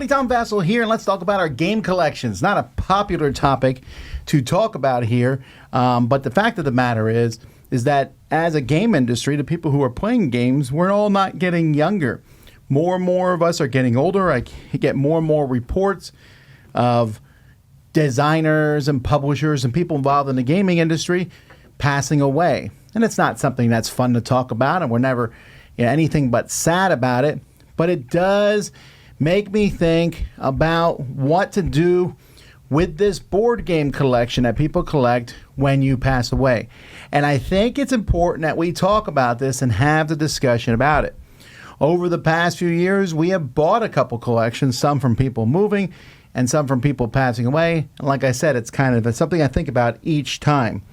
everybody, Tom Vasel here, and let's talk about our game collections. Not a popular topic to talk about here, but the fact of the matter is that as a game industry, the people who are playing games, we're all not getting younger. More and more of us are getting older. I get more and more reports of designers and publishers and people involved in the gaming industry passing away. And it's not something that's fun to talk about, and we're never anything but sad about it. But it does make me think about what to do with this board game collection that people collect when you pass away. And I think it's important that we talk about this and have the discussion about it. Over the past few years, we have bought a couple collections, some from people moving and some from people passing away. And like I said, it's kind of something I think about each time.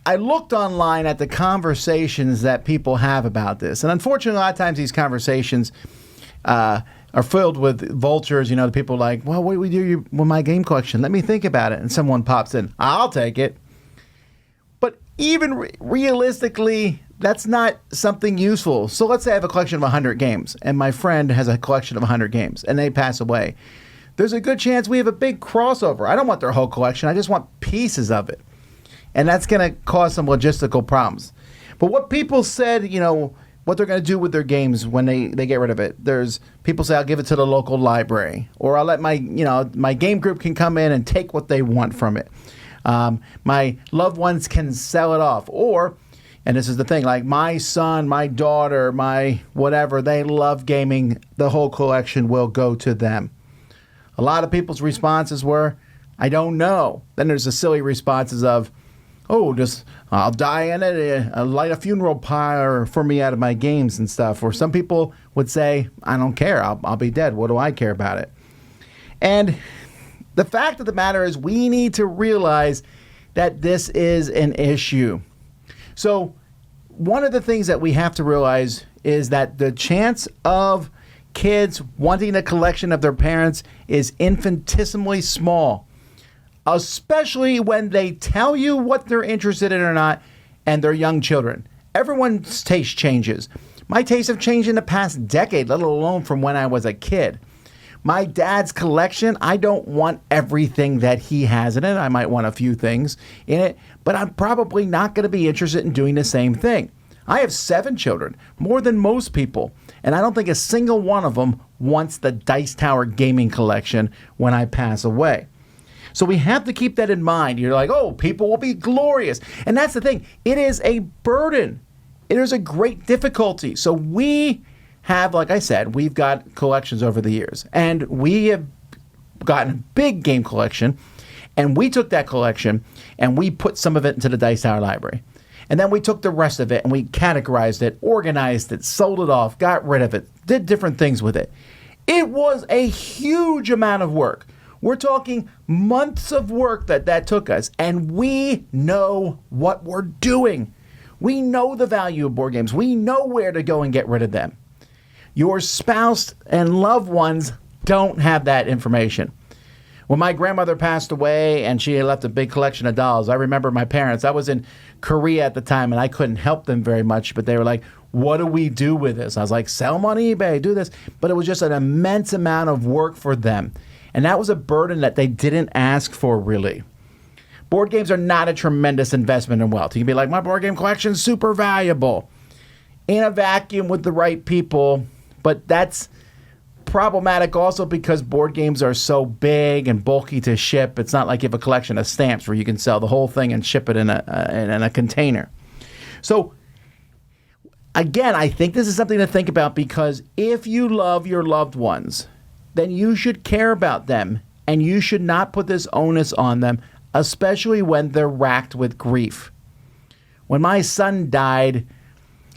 I looked online at the conversations that people have about this. And unfortunately, a lot of times these conversations are filled with vultures. The people are like, well, what do we do with my game collection? Let me think about it. And someone pops in, I'll take it. But even realistically, that's not something useful. So let's say I have a collection of 100 games, and my friend has a collection of 100 games, and they pass away. There's a good chance we have a big crossover. I don't want their whole collection. I just want pieces of it. And that's going to cause some logistical problems. But what people said, what they're going to do with their games when they get rid of it. There's people say, I'll give it to the local library. Or I'll let my game group can come in and take what they want from it. My loved ones can sell it off. Or, and this is the thing, like my son, my daughter, my whatever, they love gaming. The whole collection will go to them. A lot of people's responses were, I don't know. Then there's the silly responses of, I'll die in it, light a funeral pyre for me out of my games and stuff. Or some people would say, I don't care, I'll be dead. What do I care about it? And the fact of the matter is we need to realize that this is an issue. So one of the things that we have to realize is that the chance of kids wanting a collection of their parents is infinitesimally small. Especially when they tell you what they're interested in or not, and they're young children. Everyone's taste changes. My tastes have changed in the past decade, let alone from when I was a kid. My dad's collection, I don't want everything that he has in it. I might want a few things in it, but I'm probably not going to be interested in doing the same thing. I have 7 children, more than most people, and I don't think a single one of them wants the Dice Tower gaming collection when I pass away. So we have to keep that in mind. You're like, people will be glorious. And that's the thing. It is a burden. It is a great difficulty. So we have, like I said, we've got collections over the years. And we have gotten a big game collection. And we took that collection and we put some of it into the Dice Tower library. And then we took the rest of it and we categorized it, organized it, sold it off, got rid of it, did different things with it. It was a huge amount of work. We're talking months of work that took us, and we know what we're doing. We know the value of board games. We know where to go and get rid of them. Your spouse and loved ones don't have that information. When my grandmother passed away and she had left a big collection of dolls, I remember my parents. I was in Korea at the time, and I couldn't help them very much, but they were like, what do we do with this? I was like, sell them on eBay, do this. But it was just an immense amount of work for them. And that was a burden that they didn't ask for, really. Board games are not a tremendous investment in wealth. You can be like, my board game collection's super valuable. In a vacuum with the right people. But that's problematic also because board games are so big and bulky to ship. It's not like you have a collection of stamps where you can sell the whole thing and ship it in a container. So, again, I think this is something to think about because if you love your loved ones, then you should care about them, and you should not put this onus on them, especially when they're racked with grief. When my son died,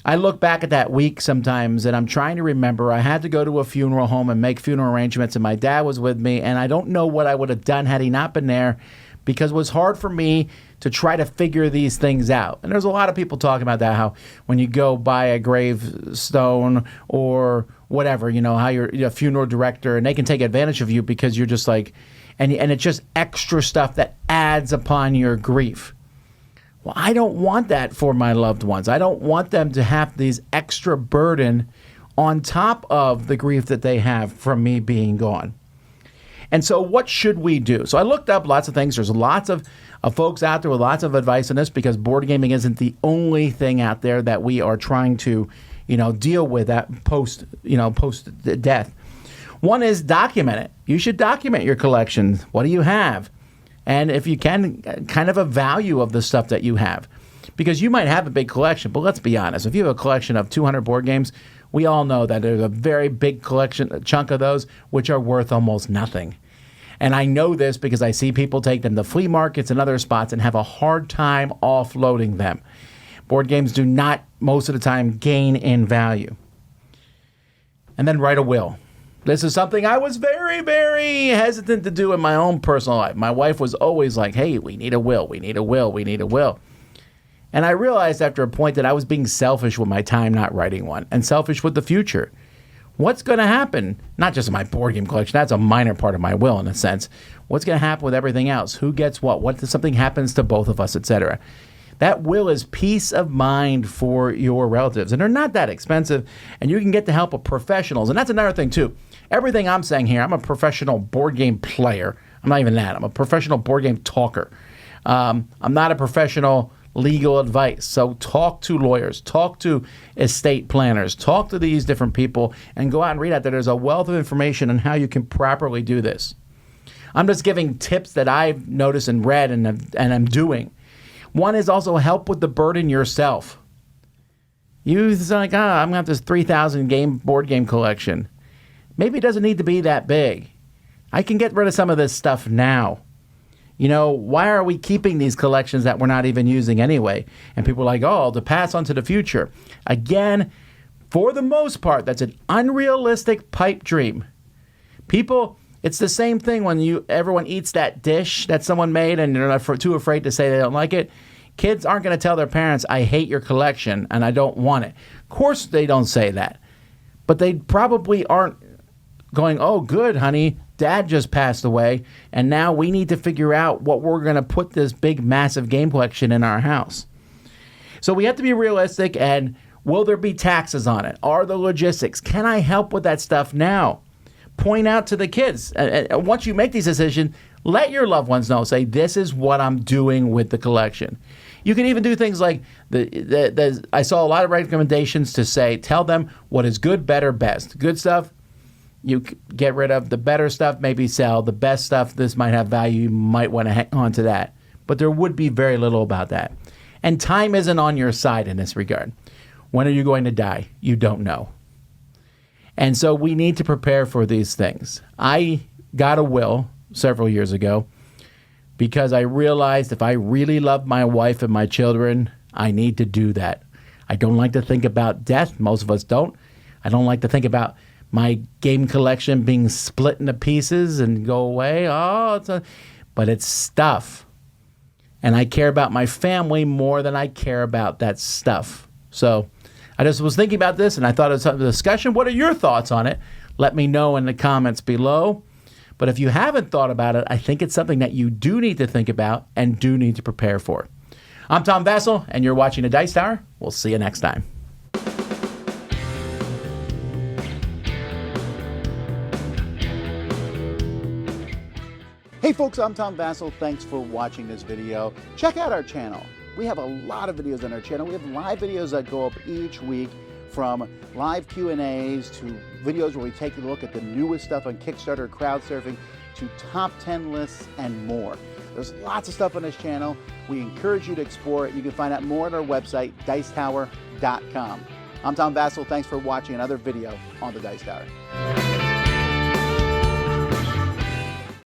I look back at that week sometimes, and I'm trying to remember. I had to go to a funeral home and make funeral arrangements, and my dad was with me, and I don't know what I would have done had he not been there, because it was hard for me to try to figure these things out. And there's a lot of people talking about that, how when you go buy a gravestone or whatever, how you're a funeral director, and they can take advantage of you because you're just like, and it's just extra stuff that adds upon your grief. Well, I don't want that for my loved ones. I don't want them to have these extra burden on top of the grief that they have from me being gone. And so what should we do? So I looked up lots of things. There's lots of folks out there with lots of advice on this, because board gaming isn't the only thing out there that we are trying to, deal with that post death. One is document it. You should document your collection. What do you have? And if you can, kind of a value of the stuff that you have. Because you might have a big collection, but let's be honest. If you have a collection of 200 board games, we all know that there's a very big chunk of those which are worth almost nothing. And I know this because I see people take them to flea markets and other spots and have a hard time offloading them. Board games do not, most of the time, gain in value. And then write a will. This is something I was very, very hesitant to do in my own personal life. My wife was always like, hey, we need a will, we need a will, we need a will. And I realized after a point that I was being selfish with my time not writing one, and selfish with the future. What's going to happen? Not just in my board game collection. That's a minor part of my will in a sense. What's going to happen with everything else? Who gets what? What if something happens to both of us, etc.? That will is peace of mind for your relatives. And they're not that expensive. And you can get the help of professionals. And that's another thing, too. Everything I'm saying here, I'm a professional board game player. I'm not even that. I'm a professional board game talker. I'm not a professional legal advice. So talk to lawyers, talk to estate planners, talk to these different people, and go out and read out there. There's a wealth of information on how you can properly do this. I'm just giving tips that I've noticed and read and I'm doing. One is also help with the burden yourself. You say like, I'm going to have this 3,000 board game collection. Maybe it doesn't need to be that big. I can get rid of some of this stuff now. Why are we keeping these collections that we're not even using anyway? And people are like, to pass on to the future. Again, for the most part, that's an unrealistic pipe dream. People, it's the same thing when everyone eats that dish that someone made and they're too afraid to say they don't like it. Kids aren't going to tell their parents, I hate your collection and I don't want it. Of course they don't say that. But they probably aren't going, oh, good, honey. Dad just passed away, and now we need to figure out what we're going to put this big, massive game collection in our house. So we have to be realistic, and will there be taxes on it? Are the logistics? Can I help with that stuff now? Point out to the kids. Once you make these decisions, let your loved ones know. Say, this is what I'm doing with the collection. You can even do things like, I saw a lot of recommendations to say, tell them what is good, better, best. Good stuff, you get rid of. The better stuff, maybe sell. The best stuff, this might have value. You might want to hang on to that. But there would be very little about that. And time isn't on your side in this regard. When are you going to die? You don't know. And so we need to prepare for these things. I got a will several years ago because I realized if I really love my wife and my children, I need to do that. I don't like to think about death. Most of us don't. I don't like to think about my game collection being split into pieces and go away. But it's stuff. And I care about my family more than I care about that stuff. So I just was thinking about this, and I thought it was a discussion. What are your thoughts on it? Let me know in the comments below. But if you haven't thought about it, I think it's something that you do need to think about and do need to prepare for. I'm Tom Vasel, and you're watching The Dice Tower. We'll see you next time. Hey folks, I'm Tom Vasel. Thanks for watching this video. Check out our channel. We have a lot of videos on our channel. We have live videos that go up each week, from live Q&As to videos where we take a look at the newest stuff on Kickstarter, crowd surfing, to top 10 lists and more. There's lots of stuff on this channel. We encourage you to explore it. You can find out more at our website, dicetower.com. I'm Tom Vasel. Thanks for watching another video on The Dice Tower.